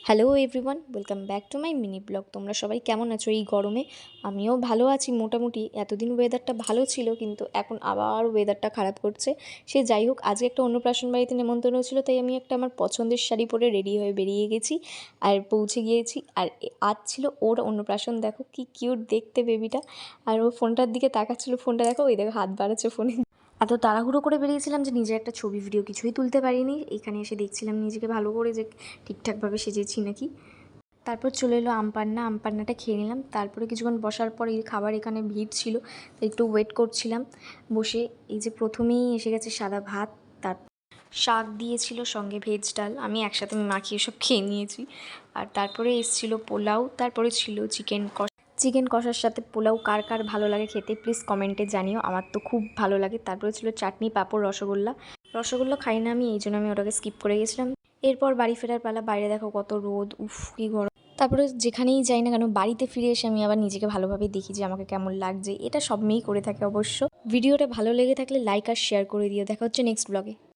Hello everyone, welcome back to my mini blog. তোমরা সবাই কেমন আছো এই গরমে? আমিও ভালো আছি মোটামুটি। এতদিন ওয়েদারটা ভালো ছিল, কিন্তু এখন আবার ওয়েদারটা খারাপ করছে। সে যাই হোক, আজকে একটা অন্নপ্রাশন বাড়িতে নেমন্তন্ন ছিল, তাই আমি একটা আমার পছন্দের শাড়ি পরে রেডি হয়ে বেরিয়ে গেছি আর পৌঁছে গিয়েছি। আর আজ ছিল ওর অন্নপ্রাশন। দেখো কি কিউট দেখতে বেবিটা, আর ও ফোনটার দিকে তাকাচ্ছিল। ফোনটা দেখো, ওই দেখো হাত বাড়াচ্ছে ফোনে। এত তাড়াহুড়ো করে বেরিয়েছিলাম যে নিজের একটা ছবি ভিডিও কিছুই তুলতে পারিনি। এখানে এসে দেখছিলাম নিজেকে ভালো করে যে ঠিকঠাকভাবে সেজেছি নাকি। তারপর চলে এলো আমপান্নাটা খেয়ে নিলাম। তারপরে কিছুক্ষণ বসার পর এই খাবার এখানে ভিড় ছিল, তাই একটু ওয়েট করছিলাম বসে। এই যে প্রথমেই এসে গেছে সাদা ভাত, তার শাক দিয়েছিল, সঙ্গে ভেজ ডাল। আমি একসাথে মাখিয়ে সব খেয়ে নিয়েছি। আর তারপরে এসেছিলো পোলাও, তারপরে ছিল চিকেন কষার সাথে পোলাও। কার কার ভালো লাগে খেতে প্লিজ কমেন্টে জানিও। আমার তো খুব ভালো লাগে। তারপরে ছিল চাটনি, পাঁপড়, রসগোল্লা খাই না আমি, এই জন্য আমি ওটাকে স্কিপ করে গেছিলাম। এরপর বাড়ি ফেরার পালা। বাইরে দেখো কত রোদ, উফ কি গরম। তারপরে যেখানেই যাই না কেন, বাড়িতে ফিরে এসে আমি আবার নিজেকে ভালোভাবে দেখি যে আমাকে কেমন লাগছে। এটা সব মেয়েই করে থাকে অবশ্য। ভিডিওটা ভালো লেগে থাকলে লাইক আর শেয়ার করে দিও। দেখা হচ্ছে নেক্সট ব্লগে।